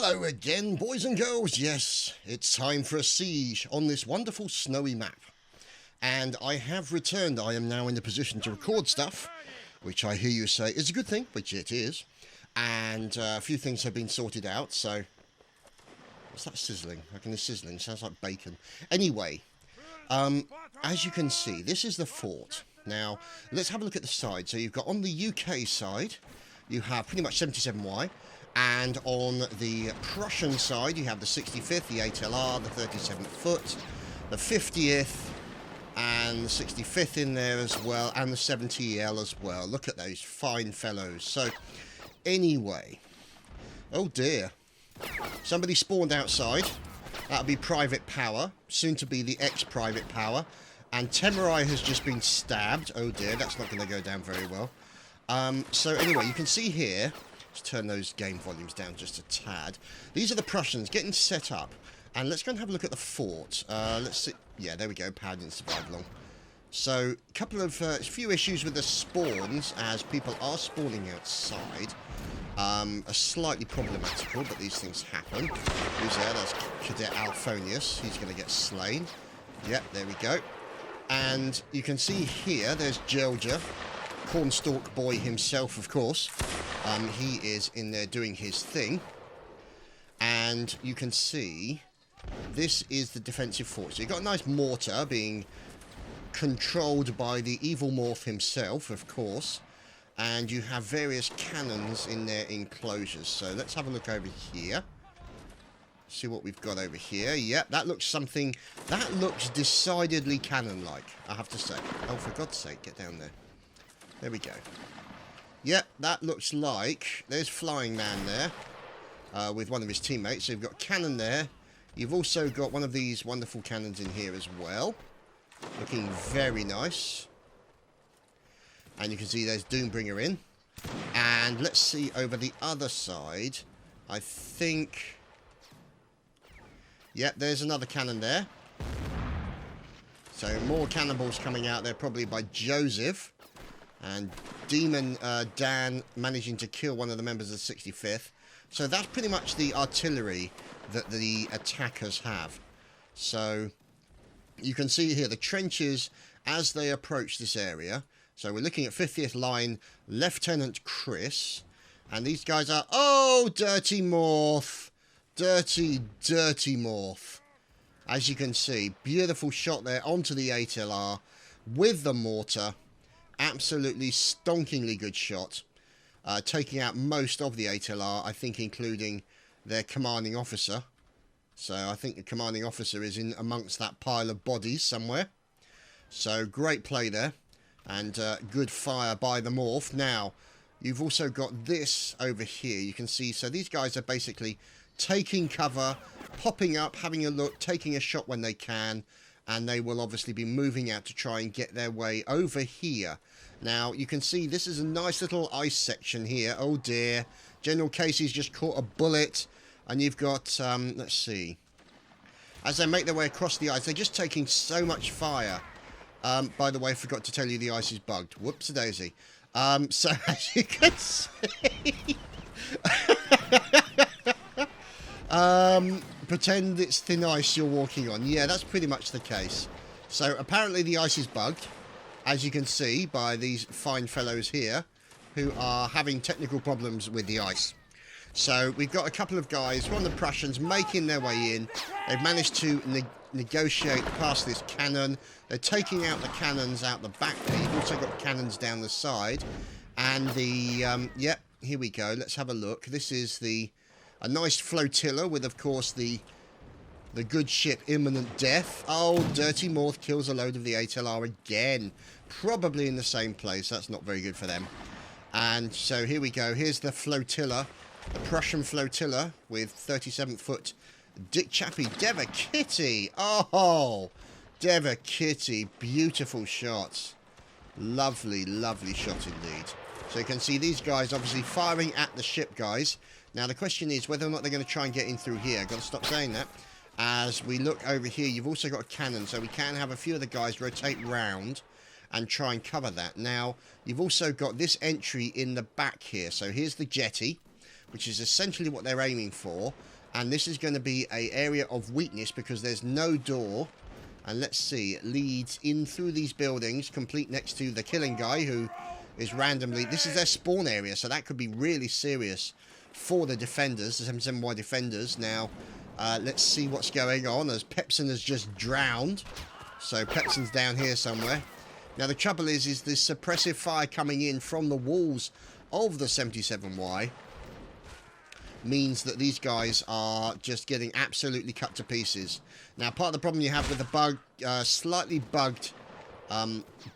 Hello again, boys and girls. Yes, it's time for a siege on this wonderful snowy map. And I have returned. I am now in the position to record stuff, which I hear you say is a good thing, which it is. And a few things have been sorted out, so... What's that sizzling? I reckon the sizzling sounds like bacon. Anyway, as you can see, this is the fort. Now, let's have a look at the side. So you've got on the UK side, you have pretty much 77Y. And on the Prussian side, you have the 65th, the 8LR, the 37th foot, the 50th, and the 65th in there as well, and the 70EL as well. Look at those fine fellows. So, anyway. Oh dear. Somebody spawned outside. That'll be Private Power, soon to be the ex-Private Power. And Temurai has just been stabbed. Oh dear, that's not going to go down very well. So anyway, you can see here... Let's turn those game volumes down just a tad. These are the Prussians getting set up. And let's go and have a look at the fort. Let's see. Yeah, there we go. Power didn't survive long. So, a few issues with the spawns as people are spawning outside. Are slightly problematical, but these things happen. Who's there? That's Cadet Alphonius. He's going to get slain. Yep, there we go. And you can see here, there's Gelger. Cornstalk boy himself, of course. He is in there doing his thing. And you can see this is the defensive fort. So you've got a nice mortar being controlled by the evil morph himself, of course. And you have various cannons in their enclosures. So let's have a look over here. See what we've got over here. Yep, that looks something... That looks decidedly cannon-like, I have to say. Oh, for God's sake, get down there. There we go. Yep, that looks like... There's Flying Man there. With one of his teammates. So you've got cannon there. You've also got one of these wonderful cannons in here as well. Looking very nice. And you can see there's Doombringer in. And let's see over the other side. I think... Yep, there's another cannon there. So more cannonballs coming out there probably by Joseph. And Demon Dan managing to kill one of the members of the 65th. So that's pretty much the artillery that the attackers have. So you can see here the trenches as they approach this area. So we're looking at 50th line, Lieutenant Chris. And these guys are... Oh, dirty morph. Dirty, dirty morph. As you can see, beautiful shot there onto the 8LR with the mortar. Absolutely stonkingly good shot. Taking out most of the 8LR, I think including their commanding officer. So I think the commanding officer is in amongst that pile of bodies somewhere. So great play there. And good fire by the morph. Now, you've also got this over here. You can see, so these guys are basically taking cover, popping up, having a look, taking a shot when they can. And they will obviously be moving out to try and get their way over here. Now, you can see this is a nice little ice section here. Oh, dear. General Casey's just caught a bullet. And you've got, let's see. As they make their way across the ice, they're just taking so much fire. By the way, I forgot to tell you the ice is bugged. Whoops-a-daisy. So, as you can see... pretend it's thin ice you're walking on. Yeah, that's pretty much the case. So apparently the ice is bugged, as you can see by these fine fellows here, who are having technical problems with the ice. So we've got a couple of guys from the Prussians making their way in. They've managed to negotiate past this cannon. They're taking out the cannons out the back there. You've also got cannons down the side. And the, yep, here we go. Let's have a look. This is a nice flotilla with, of course, the good ship Imminent Death. Oh, Dirty Morph kills a load of the 8LR again. Probably in the same place. That's not very good for them. And so here we go. Here's the flotilla. The Prussian flotilla with 37th foot Dick Chappie. Deva Kitty. Oh, Deva Kitty. Beautiful shots. Lovely, lovely shot indeed. So you can see these guys obviously firing at the ship, guys. Now, the question is whether or not they're going to try and get in through here. I've got to stop saying that. As we look over here, you've also got a cannon, so we can have a few of the guys rotate round and try and cover that. Now, you've also got this entry in the back here. So here's the jetty, which is essentially what they're aiming for. And this is going to be an area of weakness because there's no door. And let's see, it leads in through these buildings, complete next to the killing guy who is randomly... This is their spawn area, so that could be really serious for the defenders, the 77Y defenders. Now, let's see what's going on as Pepsin has just drowned. So Pepsin's down here somewhere. Now, the trouble is this suppressive fire coming in from the walls of the 77Y means that these guys are just getting absolutely cut to pieces. Now, part of the problem you have with the slightly bugged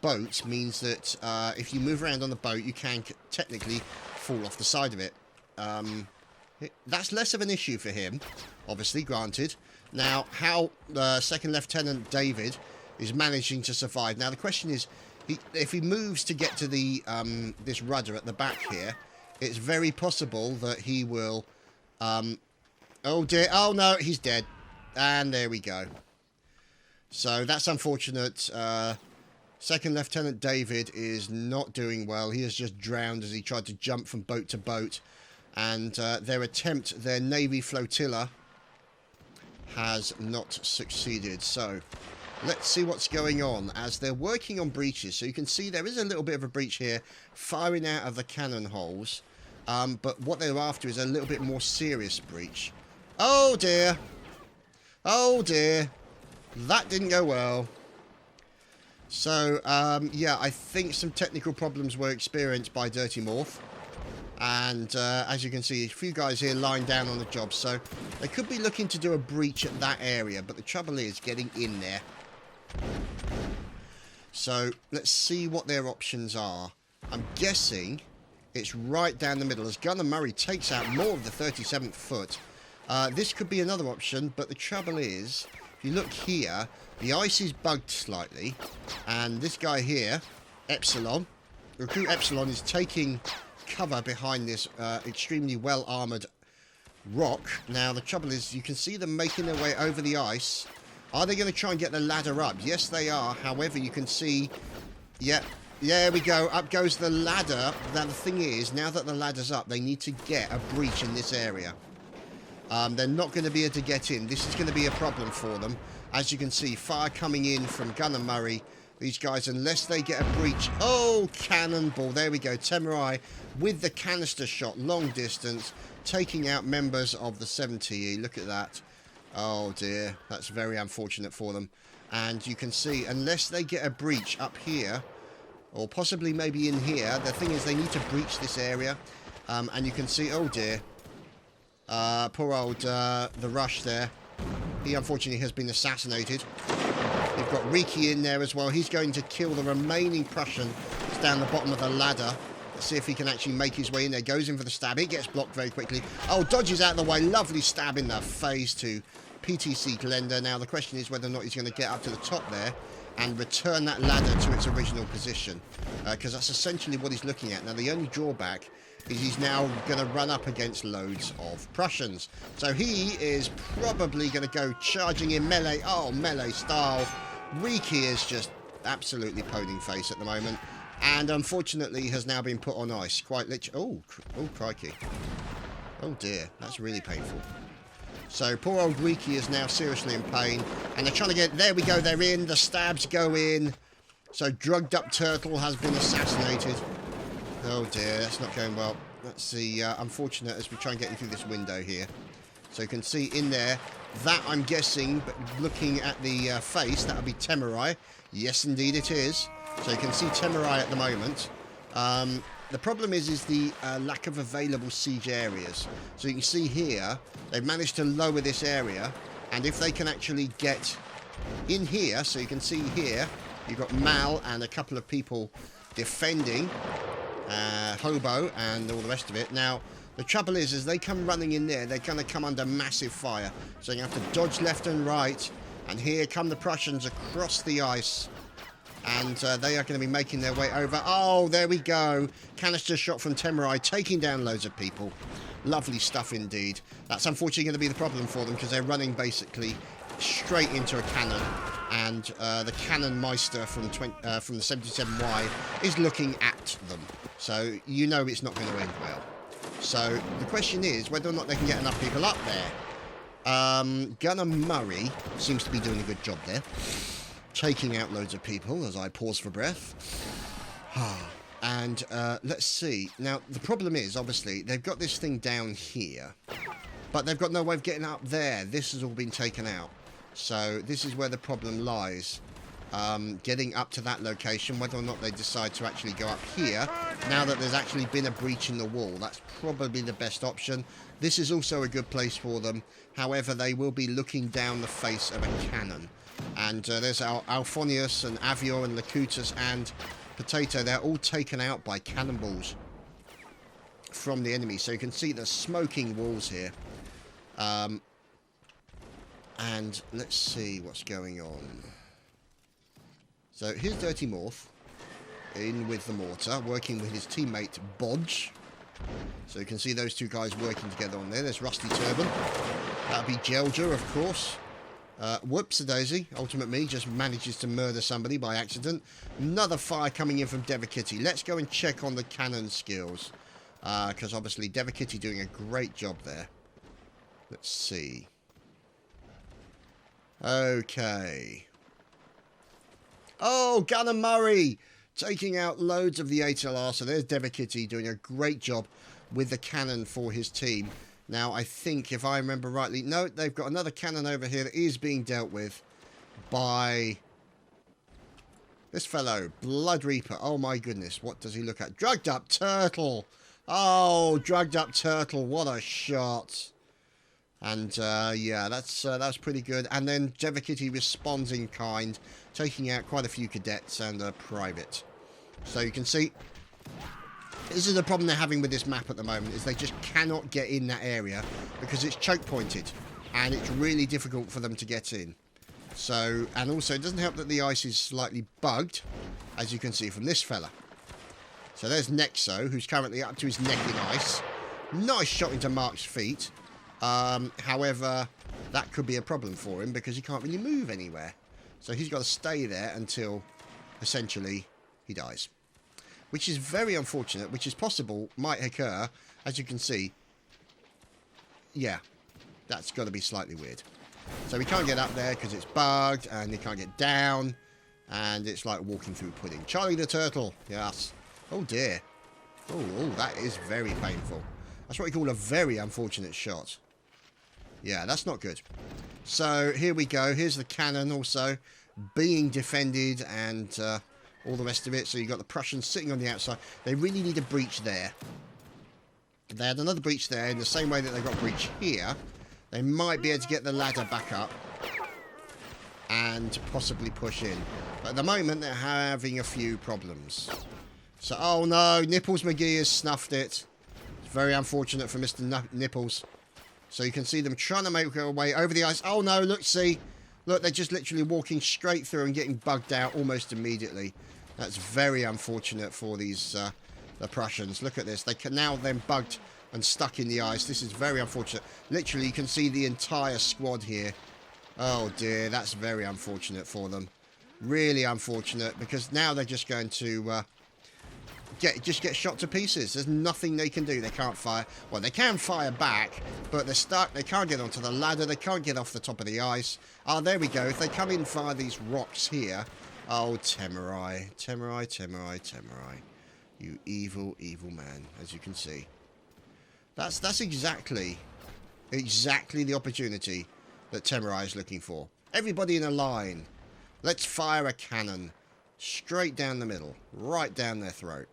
boat means that if you move around on the boat, you can technically fall off the side of it. That's less of an issue for him, obviously, granted. Now, how Second Lieutenant David is managing to survive. Now, the question is, if he moves to get to the this rudder at the back here, it's very possible that he will... oh dear, oh no, he's dead. And there we go. So that's unfortunate. Second Lieutenant David is not doing well. He has just drowned as he tried to jump from boat to boat. And their Navy flotilla has not succeeded. So let's see what's going on as they're working on breaches. So you can see there is a little bit of a breach here, firing out of the cannon holes. But what they're after is a little bit more serious breach. Oh dear. Oh dear. That didn't go well. So, yeah, I think some technical problems were experienced by Dirty Morph. And as you can see, a few guys here lying down on the job. So they could be looking to do a breach at that area. But the trouble is getting in there. So let's see what their options are. I'm guessing it's right down the middle as Gunner Murray takes out more of the 37th foot. This could be another option, but the trouble is, if you look here, the ice is bugged slightly, and this guy here, Epsilon, Recruit Epsilon, is taking cover behind this extremely well-armoured rock. Now, the trouble is, you can see them making their way over the ice. Are they going to try and get the ladder up? Yes, they are. However, you can see, yeah, there we go. Up goes the ladder. Now, the thing is, now that the ladder's up, they need to get a breach in this area. They're not going to be able to get in. This is going to be a problem for them. As you can see, fire coming in from Gunner Murray. These guys, unless they get a breach... Oh, cannonball. There we go. Temurai with the canister shot, long distance, taking out members of the 70E. Look at that. Oh, dear. That's very unfortunate for them. And you can see, unless they get a breach up here, or possibly maybe in here, the thing is they need to breach this area. And you can see... Oh, dear. Poor old the Rush there. He unfortunately has been assassinated. You've got Riki in there as well. He's going to kill the remaining Prussian that's down the bottom of the ladder. Let's see if he can actually make his way in there. Goes in for the stab. It gets blocked very quickly. Oh, dodges out of the way. Lovely stab in the face to PTC Glenda. Now the question is whether or not he's going to get up to the top there and return that ladder to its original position. Because that's essentially what he's looking at. Now the only drawback is he's now going to run up against loads of Prussians. So he is probably going to go charging in melee. Oh, melee style. Riki is just absolutely poning face at the moment. And unfortunately has now been put on ice. Quite literally. Oh, crikey. Oh dear, that's really painful. So poor old Riki is now seriously in pain. And they're trying to get... There we go, they're in. The stabs go in. So drugged up Turtle has been assassinated. Oh dear, that's not going well. That's the unfortunate as we try and get into this window here. So you can see in there, that I'm guessing, but looking at the face, that would be Temurai. Yes, indeed it is. So you can see Temurai at the moment. The problem is the lack of available siege areas. So you can see here, they've managed to lower this area. And if they can actually get in here, so you can see here, you've got Mal and a couple of people defending. Hobo and all the rest of it. Now, the trouble is, as they come running in there, they're going to come under massive fire. So you have to dodge left and right. And here come the Prussians across the ice. And they are going to be making their way over. Oh, there we go. Canister shot from Temurai, taking down loads of people. Lovely stuff indeed. That's unfortunately going to be the problem for them, because they're running basically straight into a cannon. And the Cannon Meister from the 77Y is looking at them. So you know it's not going to end well. So the question is whether or not they can get enough people up there. Gunner Murray seems to be doing a good job there. Taking out loads of people as I pause for breath. And let's see. Now, the problem is, obviously, they've got this thing down here. But they've got no way of getting up there. This has all been taken out. So this is where the problem lies. Getting up to that location, whether or not they decide to actually go up here. Now that there's actually been a breach in the wall, that's probably the best option. This is also a good place for them. However, they will be looking down the face of a cannon. And there's Alphonius and Avior and Locutus and Potato. They're all taken out by cannonballs from the enemy. So you can see the smoking walls here. And let's see what's going on. So here's Dirty Morph in with the mortar, working with his teammate Bodge. So you can see those two guys working together on there. There's Rusty Turban. That'll be Gelger, of course. Whoops-a-daisy. Ultimate Me just manages to murder somebody by accident. Another fire coming in from Devakitty. Let's go and check on the cannon skills. Because obviously Devakitty doing a great job there. Let's see. Okay. Oh, Gunner Murray taking out loads of the HLR. So there's Devakitty doing a great job with the cannon for his team. Now, I think, if I remember rightly, no, they've got another cannon over here that is being dealt with by this fellow, Blood Reaper. Oh, my goodness. What does he look at? Drugged Up Turtle. Oh, Drugged Up Turtle. What a shot. And, yeah, that's pretty good. And then Devakitty responds in kind, taking out quite a few cadets and a private. So you can see, this is the problem they're having with this map at the moment, is they just cannot get in that area because it's choke pointed. And it's really difficult for them to get in. So, and also it doesn't help that the ice is slightly bugged, as you can see from this fella. So there's Nexo, who's currently up to his neck in ice. Nice shot into Mark's feet. However, that could be a problem for him because he can't really move anywhere. So he's got to stay there until, essentially, he dies. Which is very unfortunate, which is possible, might occur, as you can see. Yeah, that's got to be slightly weird. So he can't get up there because it's bugged, and he can't get down, and it's like walking through pudding. Charlie the Turtle, yes. Oh dear. Oh, that is very painful. That's what we call a very unfortunate shot. Yeah, that's not good. So here we go. Here's the cannon also being defended and all the rest of it. So you've got the Prussians sitting on the outside. They really need a breach there. If they had another breach there in the same way that they got a breach here, they might be able to get the ladder back up and possibly push in. But at the moment, they're having a few problems. So, oh no, Nipples McGee has snuffed it. It's very unfortunate for Mr. Nipples. So you can see them trying to make their way over the ice. Oh no, look, see. Look, they're just literally walking straight through and getting bugged out almost immediately. That's very unfortunate for these, the Prussians. Look at this. They can now then bugged and stuck in the ice. This is very unfortunate. Literally, you can see the entire squad here. Oh dear, that's very unfortunate for them. Really unfortunate, because now they're just going to get shot to pieces. There's nothing they can do. They can't fire. Well, they can fire back, but they're stuck. They can't get onto the ladder. They can't get off the top of the ice. Oh, there we go. If they come in via these rocks here. Oh, Temurai. Temurai, Temurai, Temurai. You evil, evil man, as you can see. That's exactly the opportunity that Temurai is looking for. Everybody in a line. Let's fire a cannon straight down the middle, right down their throat.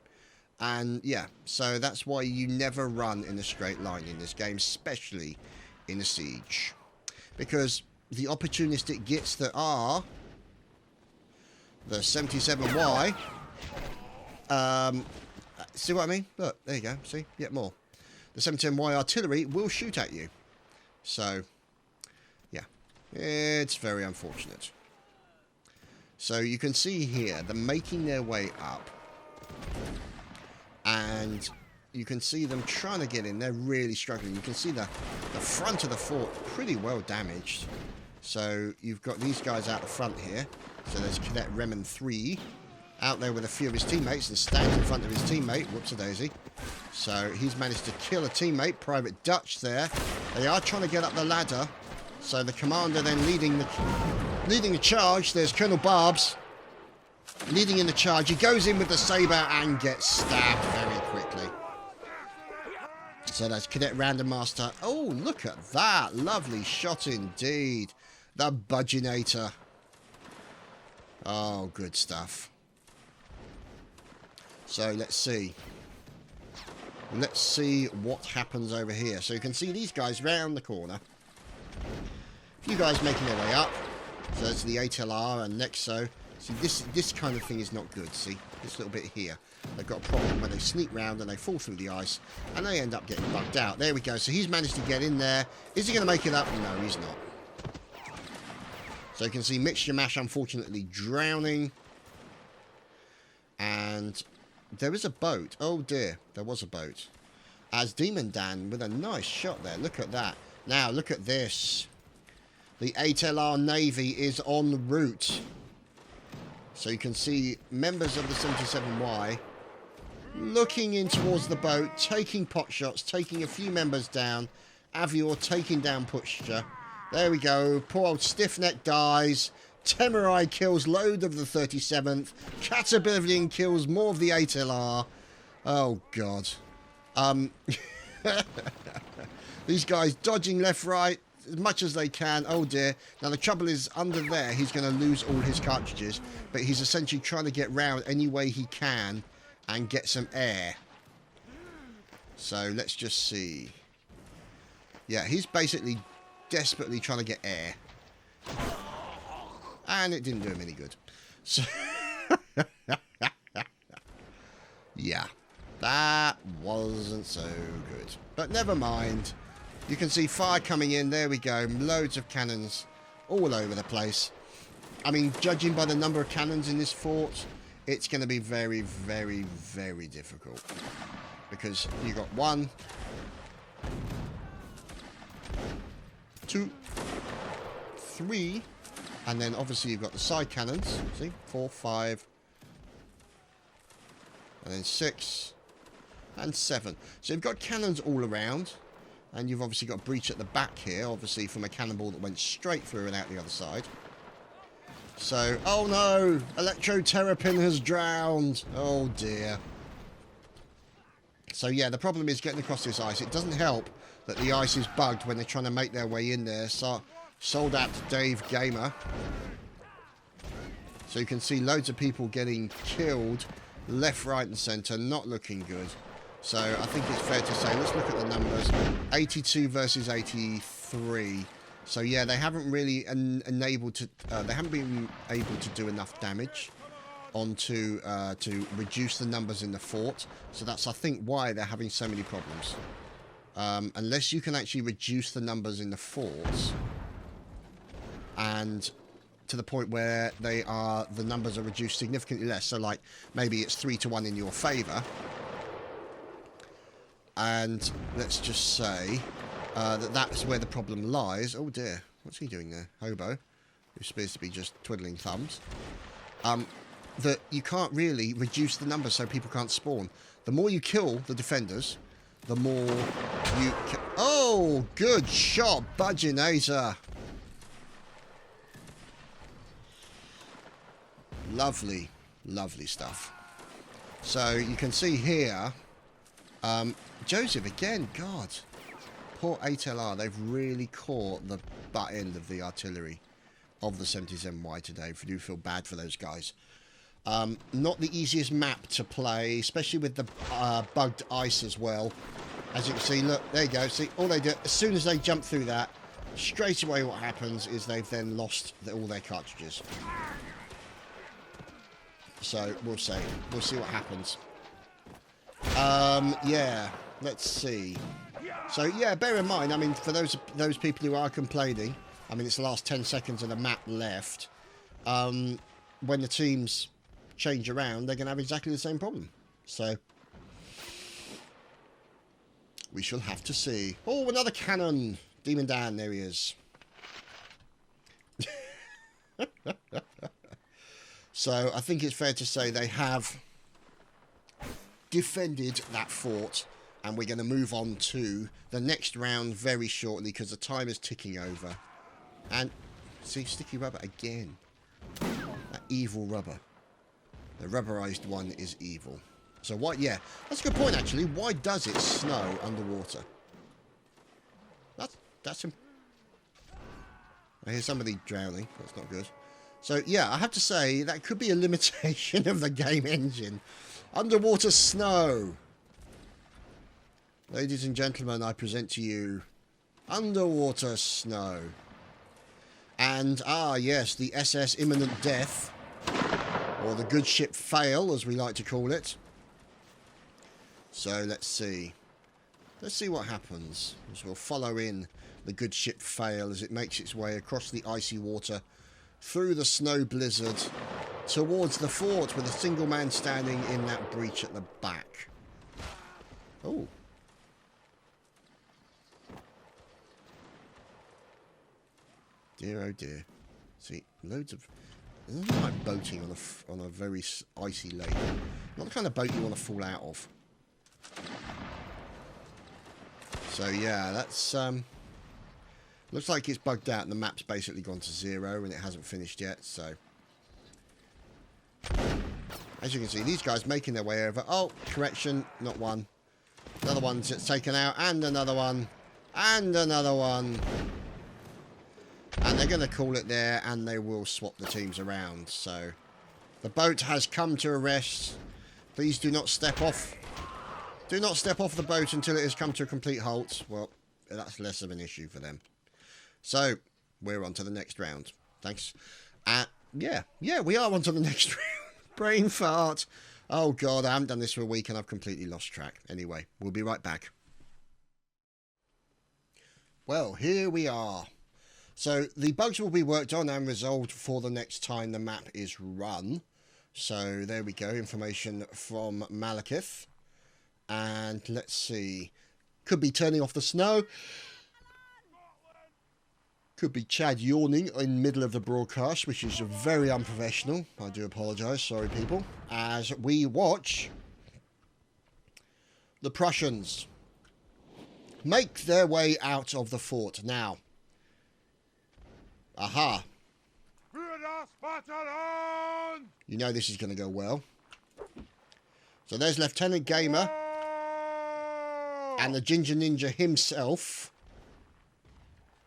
And yeah, so that's why you never run in a straight line in this game, especially in a siege. Because the opportunistic gits that are the 77Y, see what I mean? Look, there you go, see, yet more. The 77Y artillery will shoot at you. So, yeah, it's very unfortunate. So you can see here, they're making their way up. And you can see them trying to get in. They're really struggling. You can see the front of the fort pretty well damaged. So you've got these guys out the front here. So there's Cadet Remen 3 out there with a few of his teammates and stands in front of his teammate. Whoops-a-daisy. So he's managed to kill a teammate. Private Dutch there. They are trying to get up the ladder. So the commander then leading the charge. There's Colonel Barbs leading in the charge. He goes in with the saber and gets stabbed very quickly. So that's Cadet Random Master. Oh, look at that. Lovely shot indeed. The Budginator. Oh, good stuff. So let's see. Let's see what happens over here. So you can see these guys round the corner. A few guys making their way up. So that's the ATLR and Nexo. See, this kind of thing is not good. See, this little bit here. They've got a problem when they sneak round and they fall through the ice. And they end up getting bugged out. There we go. So he's managed to get in there. Is he going to make it up? No, he's not. So you can see Mixture Mash, unfortunately, drowning. And there is a boat. Oh, dear. There was a boat. As Demon Dan with a nice shot there. Look at that. Now, look at this. The 8LR Navy is en route. So you can see members of the 77Y looking in towards the boat, taking pot shots, taking a few members down. Avior taking down Pusher. There we go. Poor old Stiffneck dies. Temerai kills load of the 37th. Caterpillar kills more of the 8LR. Oh, God. These guys dodging left, right, as much as they can. Oh, dear. Now, the trouble is, under there, he's going to lose all his cartridges. But he's essentially trying to get round any way he can and get some air. So, let's just see. Yeah, he's basically desperately trying to get air. And it didn't do him any good. So yeah, that wasn't so good. But never mind. You can see fire coming in. There we go. Loads of cannons all over the place. I mean, judging by the number of cannons in this fort, it's going to be very, very, very difficult. Because you got 1, 2, 3, and then obviously you've got the side cannons. See, 4, 5, and then 6 and 7. So you've got cannons all around, and you've obviously got a breach at the back here, obviously from a cannonball that went straight through and out the other side. So, oh no, Electro Terrapin has drowned. Oh dear. So yeah, the problem is getting across this ice. It doesn't help that the ice is bugged when they're trying to make their way in there. So, sold out to Dave Gamer. So you can see loads of people getting killed left, right and centre. Not looking good. So I think it's fair to say, let's look at the numbers. 82 versus 83. So yeah, they haven't really they haven't been able to do enough damage onto to reduce the numbers in the fort. So that's, I think, why they're having so many problems. Unless you can actually reduce the numbers in the forts, and to the point where the numbers are reduced significantly less. So like maybe it's 3-1 in your favour. And let's just say that's where the problem lies. Oh dear, what's he doing there? Hobo, who appears to be just twiddling thumbs. That you can't really reduce the numbers so people can't spawn. The more you kill the defenders, the more you can... Oh, good shot, Budginator. Lovely, lovely stuff. So you can see here, Joseph again, God. Poor 8LR, they've really caught the butt end of the artillery of the 77Y today. I do feel bad for those guys. Not the easiest map to play, especially with the bugged ice as well. As you can see, look, there you go. See, all they do, as soon as they jump through that, straight away what happens is they've then lost all their cartridges. So, we'll see. We'll see what happens. Yeah, let's see. So, yeah, bear in mind, I mean, for those people who are complaining, I mean, it's the last 10 seconds of the map left. When the teams change around, they're going to have exactly the same problem. So, we shall have to see. Oh, another cannon! Demon Dan, there he is. So, I think it's fair to say they have defended that fort, and we're going to move on to the next round very shortly because the time is ticking over. And, see, sticky rubber again. That evil rubber. The rubberized one is evil. So what, yeah, that's a good point actually. Why does it snow underwater? That's I hear somebody drowning. That's not good. So yeah, I have to say that could be a limitation of the game engine. Underwater snow. Ladies and gentlemen, I present to you underwater snow. And yes, the SS Imminent Death, or the good ship fail as we like to call it. So let's see what happens as we'll follow in the good ship fail as it makes its way across the icy water, through the snow blizzard, towards the fort with a single man standing in that breach at the back. Oh. Dear, oh dear. See, loads of... This is like boating on a very icy lake. Not the kind of boat you want to fall out of. So yeah, that's... looks like it's bugged out and the map's basically gone to 0 and it hasn't finished yet, so... As you can see, these guys making their way over. Oh, correction, not one. Another one's taken out, and another one. And another one. And they're going to call it there, and they will swap the teams around. So, the boat has come to a rest. Please do not step off. Do not step off the boat until it has come to a complete halt. Well, that's less of an issue for them. So, we're on to the next round. Thanks. Yeah, we are on to the next round. Brain fart. Oh, God, I haven't done this for a week, and I've completely lost track. Anyway, we'll be right back. Well, here we are. So the bugs will be worked on and resolved for the next time the map is run. So there we go, information from Malekith. And let's see. Could be turning off the snow. Could be Chad yawning in the middle of the broadcast, which is very unprofessional. I do apologise, sorry people. As we watch the Prussians make their way out of the fort. Now, aha. You know this is going to go well. So there's Lieutenant Gamer and the Ginger Ninja himself.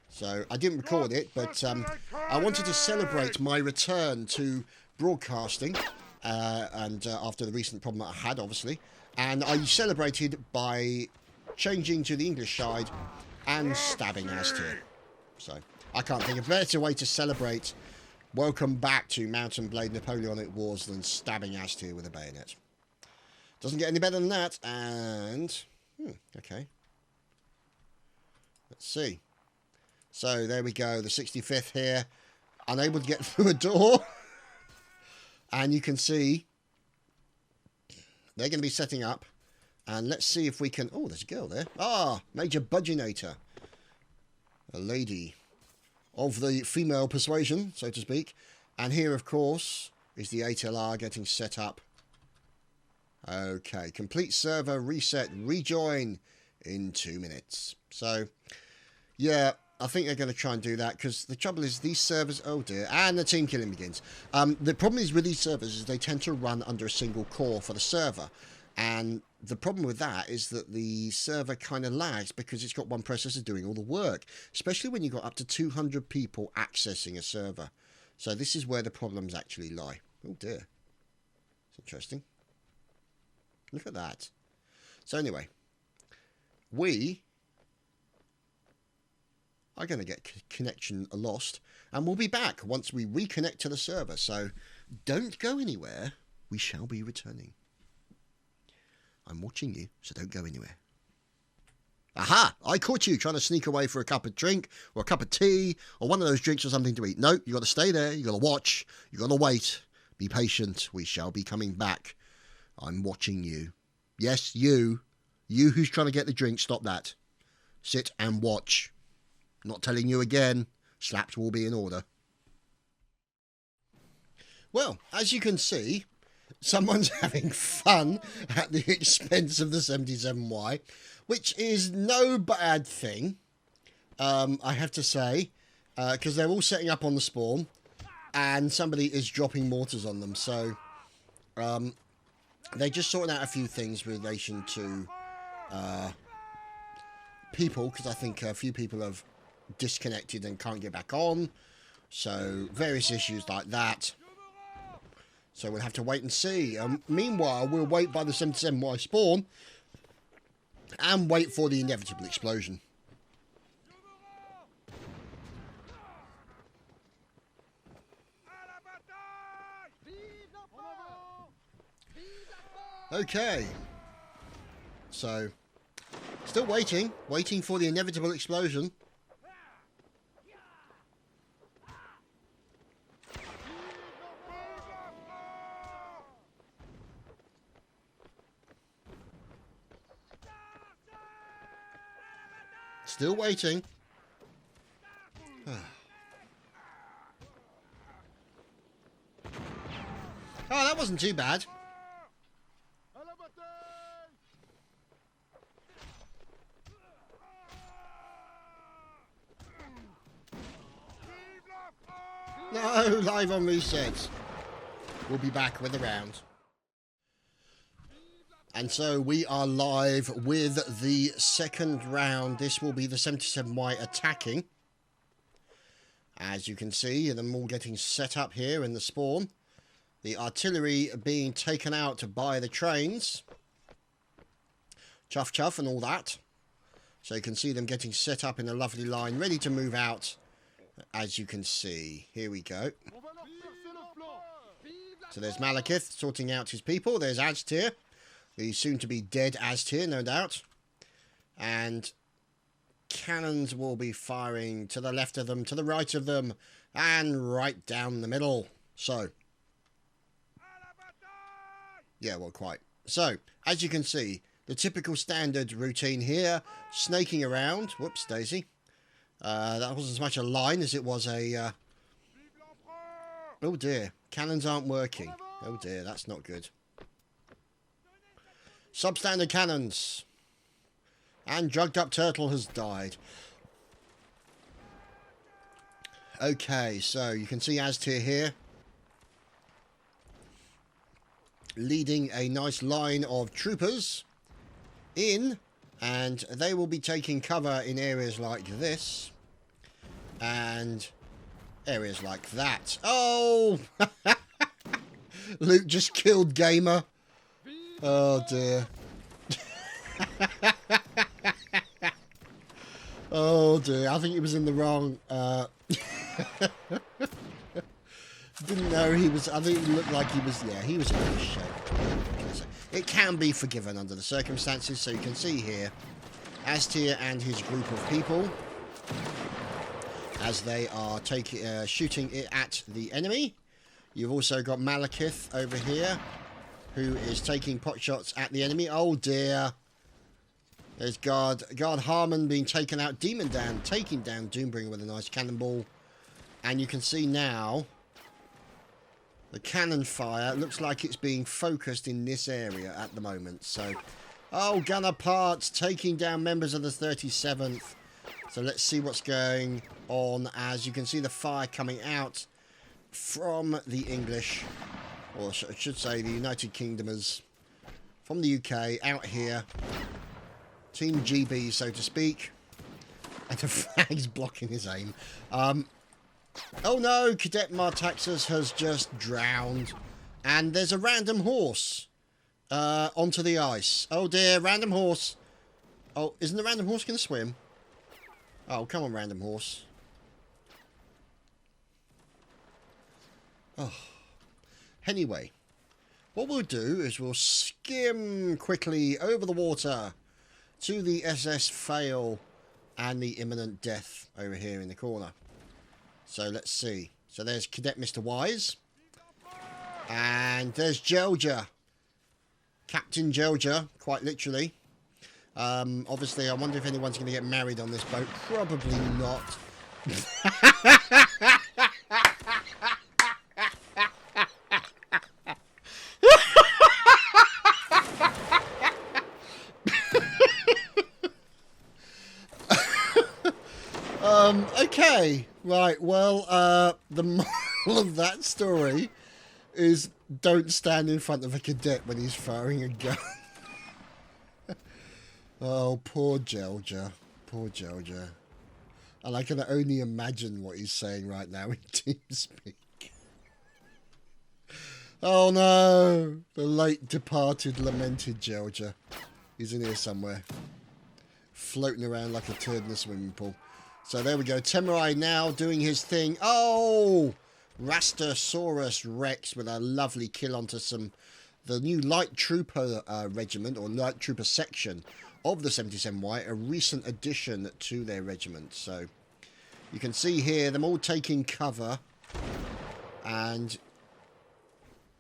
So I didn't record it, but I wanted to celebrate my return to broadcasting and after the recent problem that I had, obviously. And I celebrated by changing to the English side and stabbing Aztir. So I can't think of a better way to celebrate welcome back to Mount&Blade Napoleonic Wars than stabbing Aztir with a bayonet. Doesn't get any better than that. And okay, let's see. So there we go, the 65th here, unable to get through a door. And you can see they're going to be setting up. And let's see if we can... Oh, there's a girl there. Ah, Major Budginator. A lady of the female persuasion, so to speak. And here, of course, is the 8LR getting set up. Okay, complete server, reset, rejoin in 2 minutes. So, yeah... I think they're going to try and do that because the trouble is these servers, oh dear, and the team killing begins. The problem is with these servers is they tend to run under a single core for the server. And the problem with that is that the server kind of lags because it's got one processor doing all the work, especially when you've got up to 200 people accessing a server. So this is where the problems actually lie. Oh dear. It's interesting. Look at that. So anyway, we are going to get connection lost, and we'll be back once we reconnect to the server. So don't go anywhere. We shall be returning. I'm watching you, so don't go anywhere. Aha! I caught you trying to sneak away for a cup of drink or a cup of tea or one of those drinks or something to eat. No, you got to stay there. You got to watch. You got to wait. Be patient. We shall be coming back. I'm watching you. Yes, you. You who's trying to get the drink. Stop that. Sit and watch. Not telling you again. Slaps will be in order. Well, as you can see, someone's having fun at the expense of the 77Y, which is no bad thing, I have to say. because they're all setting up on the spawn, and somebody is dropping mortars on them. So they're just sorting out a few things with relation to people, because I think a few people have disconnected and can't get back on. So various issues like that. So we'll have to wait and see. Meanwhile, we'll wait by the 77Y spawn and wait for the inevitable explosion. Okay. So, still waiting for the inevitable explosion. Still waiting. Oh, that wasn't too bad. No, live on resets. We'll be back with a round. And so we are live with the second round. This will be the 77Y attacking. As you can see, them all getting set up here in the spawn. The artillery being taken out by the trains. Chuff chuff and all that. So you can see them getting set up in a lovely line, ready to move out. As you can see, here we go. So there's Malekith sorting out his people. There's Aztir, the soon-to-be dead Aztir, no doubt. And cannons will be firing to the left of them, to the right of them, and right down the middle. So, yeah, well, quite. So, as you can see, the typical standard routine here, snaking around. Whoops, Daisy. That wasn't as much a line as it was a... Oh dear, cannons aren't working. Oh dear, that's not good. Substandard cannons. And drugged up turtle has died. Okay, so you can see Aztir here. Leading a nice line of troopers in. And they will be taking cover in areas like this. And areas like that. Oh! Luke just killed Gamer. Oh dear. Oh dear. I think he was in the wrong... Didn't know he was... I think he looked like he was... Yeah, he was in good shape. It can be forgiven under the circumstances. So you can see here Aztir and his group of people as they are shooting it at the enemy. You've also got Malekith over here who is taking pot shots at the enemy. Oh dear. There's Guard Harmon being taken out. Demon Dan taking down Doombringer with a nice cannonball. And you can see now the cannon fire looks like it's being focused in this area at the moment. So, oh, Gunner Parts taking down members of the 37th. So let's see what's going on. As you can see the fire coming out from the English, or I should say the United Kingdomers, from the UK out here. Team GB, so to speak. And the flag's blocking his aim. Oh no, Cadet Martaxus has just drowned. And there's a random horse onto the ice. Oh dear, random horse. Oh, isn't the random horse going to swim? Oh, come on, random horse. Oh. Anyway, what we'll do is we'll skim quickly over the water to the SS Fail and the imminent death over here in the corner. So let's see. So there's Cadet Mr. Wise. And there's Gelger. Captain Gelger, quite literally. Obviously, I wonder if anyone's going to get married on this boat. Probably not. Okay. Right, well, the moral of that story is don't stand in front of a cadet when he's firing a gun. Oh, poor Gelger. Poor Gelger. And I can only imagine what he's saying right now in TeamSpeak. Oh no! The late departed, lamented Gelger. He's in here somewhere. Floating around like a turd in a swimming pool. So there we go. Temurai now doing his thing. Oh! Rastosaurus Rex with a lovely kill onto the new Light Trooper regiment, or Light Trooper section of the 77Y, a recent addition to their regiment. So you can see here them all taking cover and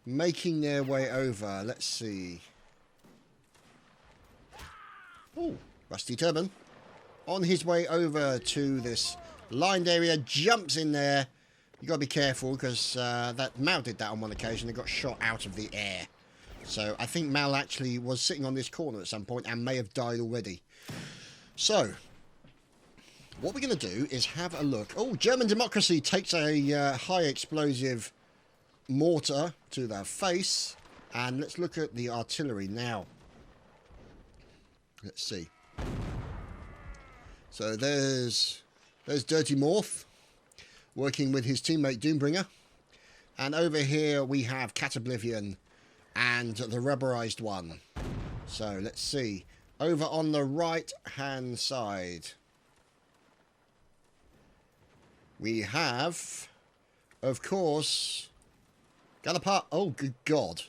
making their way over. Let's see. Oh, Rusty Turban on his way over to this lined area, jumps in there. You got to be careful because that Mal did that on one occasion and got shot out of the air. So I think Mal actually was sitting on this corner at some point and may have died already. So what we're going to do is have a look. Oh, German Democracy takes a high explosive mortar to their face. And let's look at the artillery now. Let's see. So there's Dirty Morph working with his teammate Doombringer. And over here we have Cat Oblivion and the rubberized one. So let's see. Over on the right hand side we have, of course, Galapart. Oh, good God.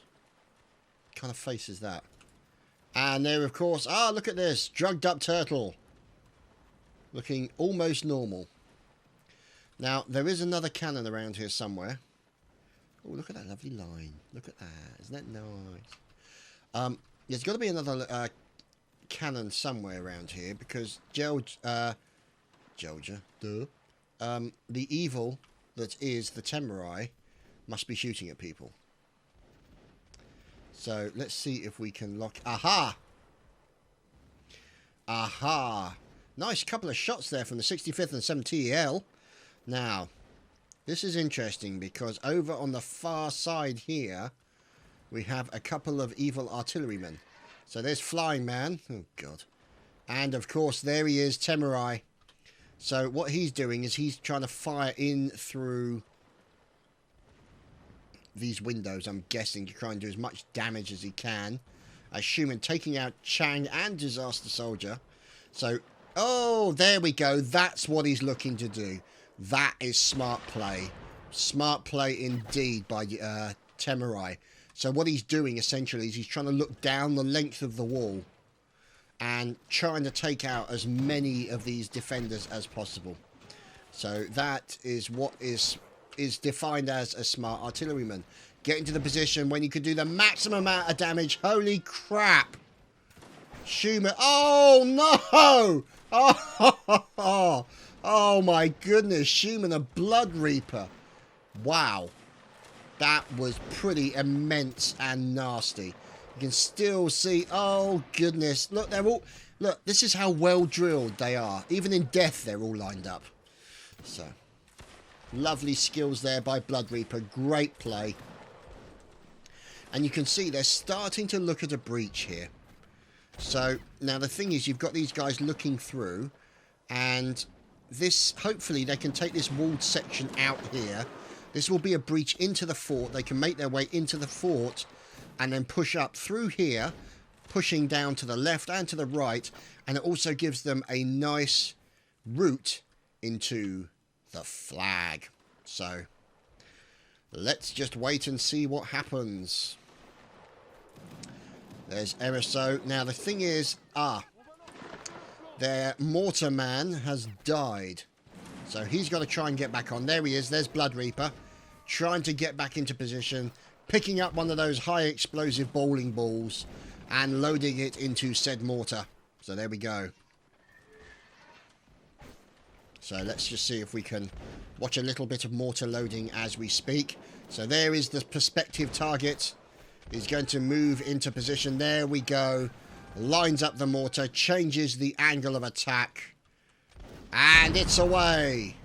What kind of face is that? And there, of course, look at this. Drugged up turtle. Looking almost normal. Now, there is another cannon around here somewhere. Oh, look at that lovely line. Look at that. Isn't that nice? There's got to be another cannon somewhere around here because Gelger, the evil that is the Temurai must be shooting at people. So let's see if we can lock. Aha! Aha! Nice couple of shots there from the 65th and 7TEL. Now, this is interesting because over on the far side here, we have a couple of evil artillerymen. So there's Flying Man. Oh, God. And, of course, there he is, Temurai. So what he's doing is he's trying to fire in through these windows, I'm guessing, to try and do as much damage as he can. Schumann taking out Chang and Disaster Soldier. So, oh, there we go. That's what he's looking to do. That is smart play. Smart play indeed by Temurai. So what he's doing essentially is he's trying to look down the length of the wall and trying to take out as many of these defenders as possible. So that is what is defined as a smart artilleryman. Get into the position when you can do the maximum amount of damage. Holy crap. Schumann. Oh, no. Oh my goodness. Schumann, a Blood Reaper. Wow. That was pretty immense and nasty. You can still see. Oh, goodness. Look, they're all. Look, this is how well drilled they are. Even in death, they're all lined up. So, lovely skills there by Blood Reaper. Great play. And you can see they're starting to look at a breach here. So, now the thing is, you've got these guys looking through. And this, hopefully, they can take this walled section out here. This will be a breach into the fort. They can make their way into the fort and then push up through here, pushing down to the left and to the right. And it also gives them a nice route into the flag. So, let's just wait and see what happens. There's Eriso. Now, the thing is, their mortar man has died. So he's got to try and get back on. There he is. There's Blood Reaper. Trying to get back into position. Picking up one of those high explosive bowling balls. And loading it into said mortar. So there we go. So let's just see if we can watch a little bit of mortar loading as we speak. So there is the prospective target. He's going to move into position. There we go. Lines up the mortar. Changes the angle of attack. And it's away.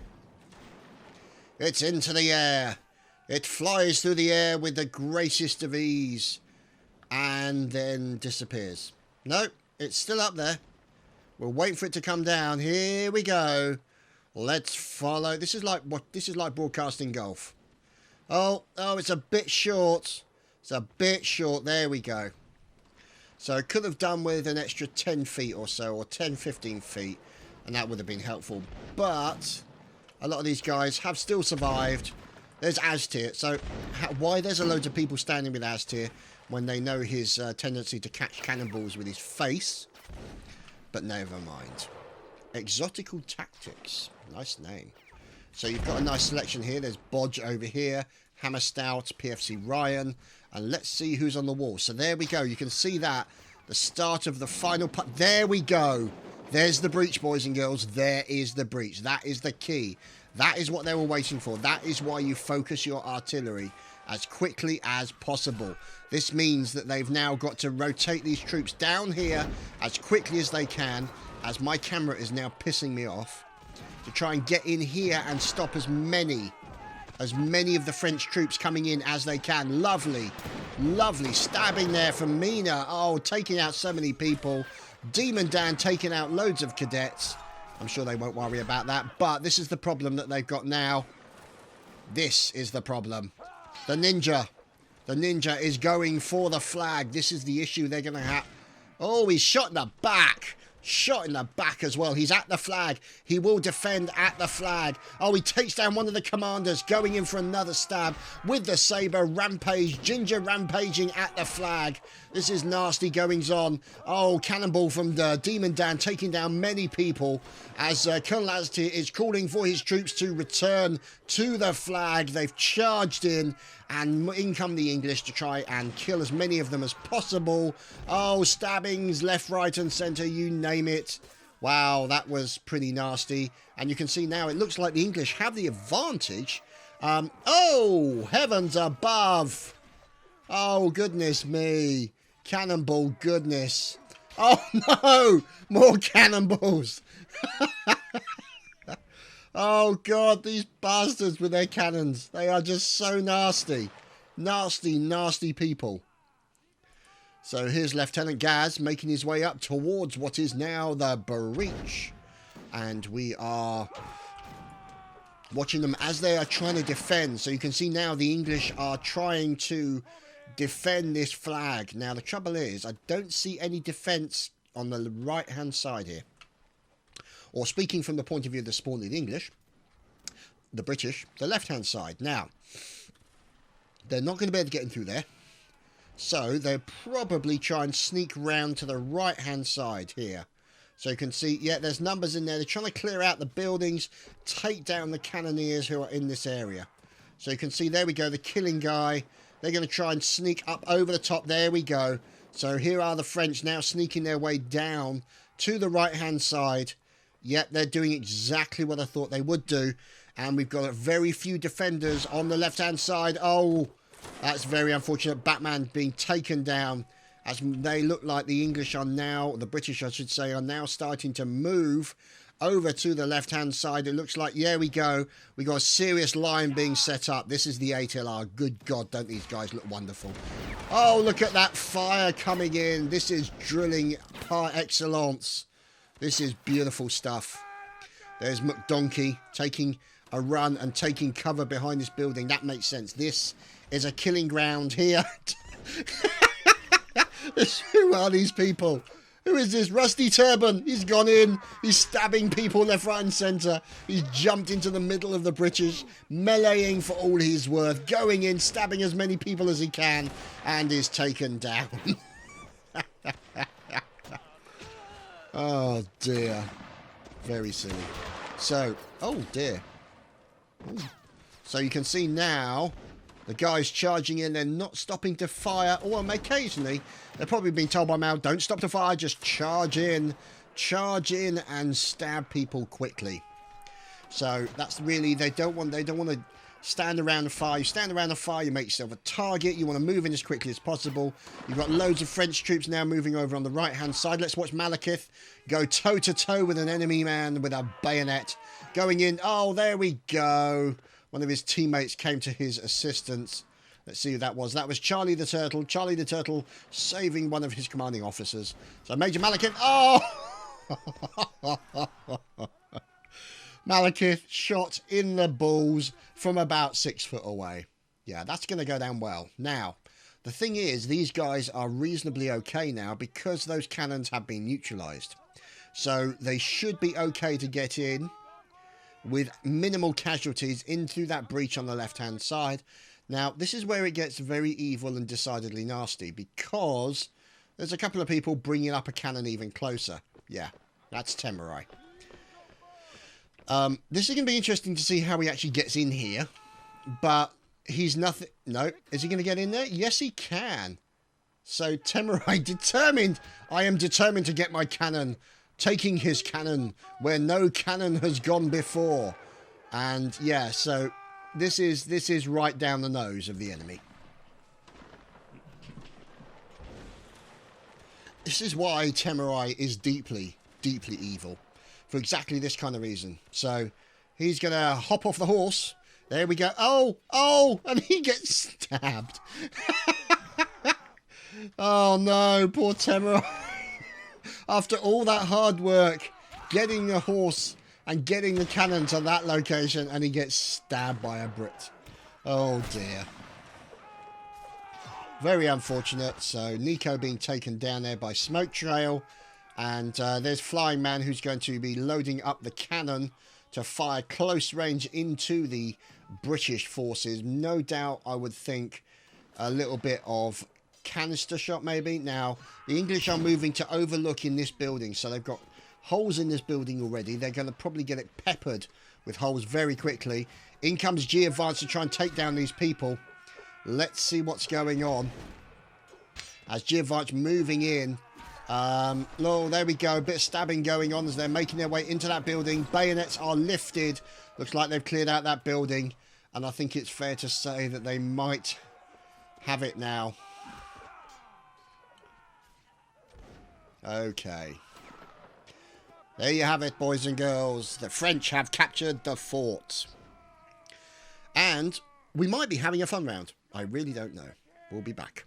It's into the air. It flies through the air with the greatest of ease. And then disappears. Nope, it's still up there. We'll wait for it to come down. Here we go. Let's follow. This is like broadcasting golf. Oh, it's a bit short. It's a bit short. There we go. So it could have done with an extra 10 feet or so, or 10, 15 feet, and that would have been helpful. But a lot of these guys have still survived. There's Aztir. So why there's a load of people standing with Aztir when they know his tendency to catch cannonballs with his face? But never mind. Exotical Tactics. Nice name. So you've got a nice selection here. There's Bodge over here, Hammer Stout, PFC Ryan, and let's see who's on the wall. So there we go. You can see that. The start of the final part. There we go. There's the breach, boys and girls. There is the breach. That is the key. That is what they were waiting for. That is why you focus your artillery as quickly as possible. This means that they've now got to rotate these troops down here as quickly as they can, as my camera is now pissing me off, to try and get in here and stop as many of the French troops coming in as they can. Lovely, lovely stabbing there from Mina. Oh, taking out so many people. Demon Dan taking out loads of cadets. I'm sure they won't worry about that, but this is the problem that they've got now. This is the problem. The ninja. The ninja is going for the flag. This is the issue they're going to have. Oh, he's shot in the back. Shot in the back as well. He's at the flag. He will defend at the flag. Oh, he takes down one of the commanders, going in for another stab with the saber. Rampage. Ginger rampaging at the flag. This is nasty goings on. Oh, cannonball from the Demon Dan, taking down many people as Colonel Aztir is calling for his troops to return to the flag. They've charged in, and in come the English to try and kill as many of them as possible. Oh, stabbings left, right and centre, you name it. Wow, that was pretty nasty. And you can see now it looks like the English have the advantage. Oh, heavens above. Oh, goodness me. Cannonball goodness. Oh, no. More cannonballs. Oh, God, these bastards with their cannons. They are just so nasty. Nasty, nasty people. So here's Lieutenant Gaz making his way up towards what is now the breach. And we are watching them as they are trying to defend. So you can see now the English are trying to defend this flag. Now, the trouble is, I don't see any defence on the right-hand side here. Or speaking from the point of view of the spawned English, the British, the left-hand side. Now, they're not going to be able to get in through there. So they'll probably try and sneak round to the right-hand side here. So you can see, yeah, there's numbers in there. They're trying to clear out the buildings, take down the cannoneers who are in this area. So you can see, there we go, the killing guy. They're going to try and sneak up over the top. There we go. So here are the French now sneaking their way down to the right-hand side. Yep, they're doing exactly what I thought they would do. And we've got very few defenders on the left-hand side. Oh, that's very unfortunate. Batman being taken down as they look like the English are now, the British I should say, are now starting to move over to the left-hand side. It looks like, yeah, we go. We got a serious line being set up. This is the ATLR. Good God, don't these guys look wonderful? Oh, look at that fire coming in. This is drilling par excellence. This is beautiful stuff. There's McDonkey taking a run and taking cover behind this building. That makes sense. This is a killing ground here. Who are these people? Who is this? Rusty Turban. He's gone in. He's stabbing people left, right and centre. He's jumped into the middle of the British, meleeing for all he's worth, going in, stabbing as many people as he can, and is taken down. Oh, dear. Very silly. So, oh, dear. Ooh. So you can see now the guys charging in. They're not stopping to fire. Or occasionally, they're probably being told by Mal, don't stop to fire, just charge in and stab people quickly. So that's really, they don't want to stand around the fire. You stand around the fire, you make yourself a target. You want to move in as quickly as possible. You've got loads of French troops now moving over on the right-hand side. Let's watch Malekith go toe-to-toe with an enemy man with a bayonet. Going in. Oh, there we go. one of his teammates came to his assistance. Let's see who that was. That was Charlie the Turtle. Charlie the Turtle saving one of his commanding officers. So Major Malekith... Oh! Malekith shot in the balls from about 6 foot away. Yeah, that's going to go down well. Now, the thing is, these guys are reasonably okay now because those cannons have been neutralised. So they should be okay to get in with minimal casualties into that breach on the left-hand side. Now, this is where it gets very evil and decidedly nasty because there's a couple of people bringing up a cannon even closer. Yeah, that's Temerai. This is going to be interesting to see how he actually gets in here, but he's nothing... No, is he going to get in there? Yes, he can. So Temerai determined, I am determined to get my cannon, taking his cannon where no cannon has gone before. And yeah, so this is right down the nose of the enemy. This is why Temerai is deeply, deeply evil. For exactly this kind of reason. So, he's going to hop off the horse. There we go. Oh! Oh! And he gets stabbed. Oh no, poor Temerai. After all that hard work, getting the horse and getting the cannon to that location, and he gets stabbed by a Brit. Oh dear. Very unfortunate. So, Nico being taken down there by Smoke Trail. And there's Flying Man, who's going to be loading up the cannon to fire close range into the British forces. No doubt, I would think, a little bit of canister shot maybe. Now, the English are moving to overlook in this building. So they've got holes in this building already. They're going to probably get it peppered with holes very quickly. In comes G-Advance to try and take down these people. Let's see what's going on. As G-Advance moving in. Oh, there we go. A bit of stabbing going on as they're making their way into that building. Bayonets are lifted. Looks like they've cleared out that building. And I think it's fair to say that they might have it now. Okay. There you have it, boys and girls. The French have captured the fort. And we might be having a fun round. I really don't know. We'll be back.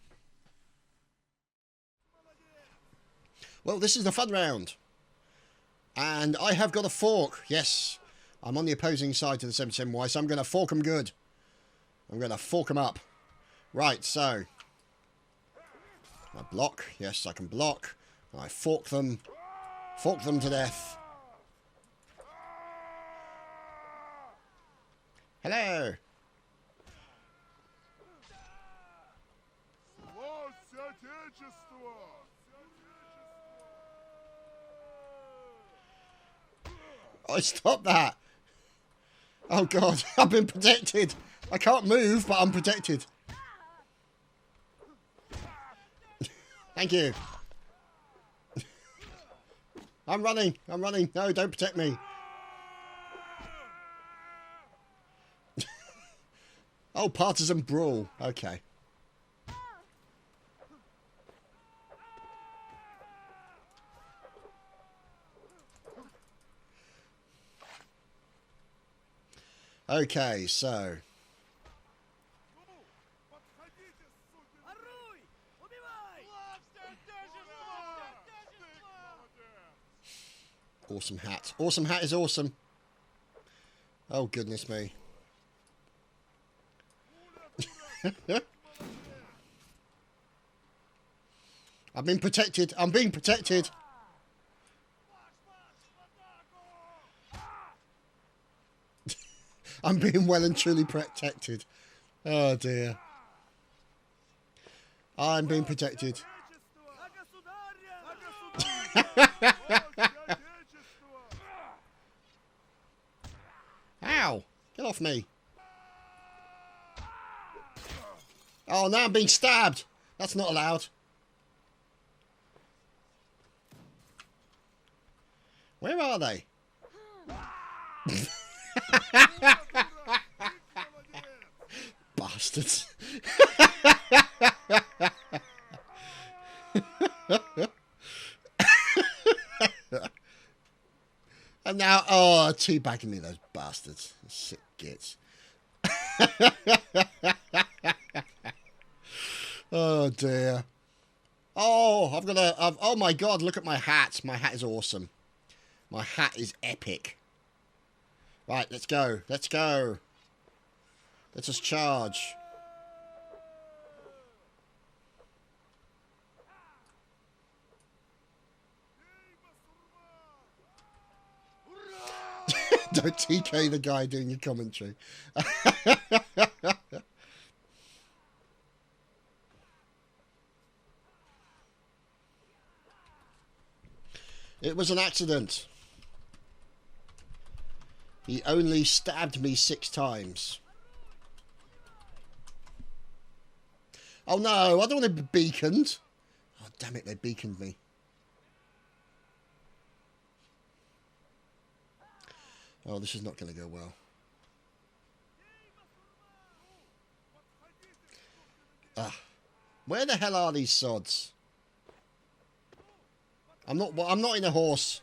Well, this is the fun round. And I have got a fork. Yes, I'm on the opposing side to the 77Y, so I'm going to fork them good. I'm going to fork them up. Right, so. I block. Yes, I can block. I fork them. Fork them to death. Hello. I stopped that. Oh god, I've been protected. I can't move, but I'm protected. Thank you. I'm running. I'm running. No, don't protect me. Oh, partisan brawl. Okay. Okay, so. Awesome hat. Awesome hat is awesome. Oh, goodness me. I've been protected. I'm being protected. I'm being well and truly protected. Oh dear. I'm being protected. Ow! Get off me. Oh, now I'm being stabbed. That's not allowed. Where are they? Bastards. And now, oh, teabagging me, those bastards. Sick gits. Oh dear. Oh, I've got a... oh my god, look at my hat. My hat is awesome. My hat is epic. Right, let's go. Let's go. Let us charge. Don't TK the guy doing your commentary. It was an accident. He only stabbed me 6 times. Oh no, I don't want to be beaconed. Oh damn it, they beaconed me. Oh, this is not going to go well. Ah, where the hell are these sods? I'm not in a horse.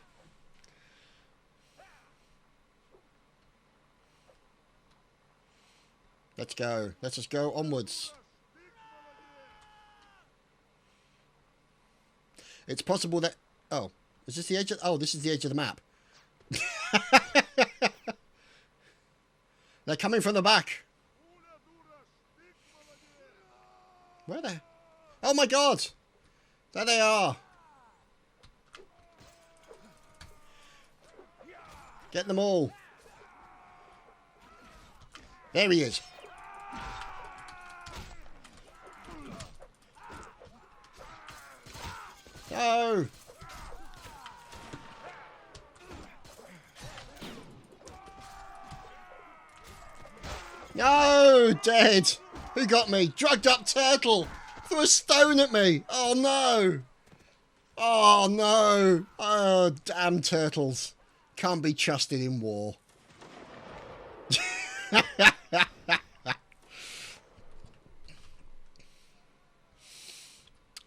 Let's go. Let's just go onwards. It's possible that... oh, is this the edge of... oh, this is the edge of the map. They're coming from the back. Where the... oh my god! There they are. Get them all. There he is. No! No! Dead! Who got me? Drugged up turtle! Threw a stone at me! Oh no! Oh no! Oh, damn turtles. Can't be trusted in war.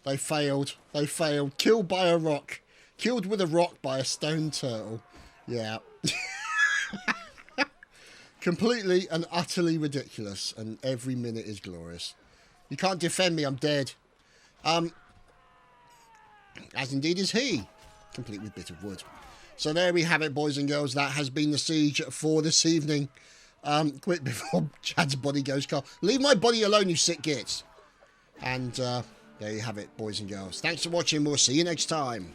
They failed. They failed. Killed by a rock. Killed with a rock by a stone turtle. Yeah. Completely and utterly ridiculous. And every minute is glorious. You can't defend me. I'm dead. As indeed is he. Complete with bit of wood. So there we have it, boys and girls. That has been the siege for this evening. Quick before Chad's body goes cold. Leave my body alone, you sick gits. And... there you have it, boys and girls. Thanks for watching. We'll see you next time.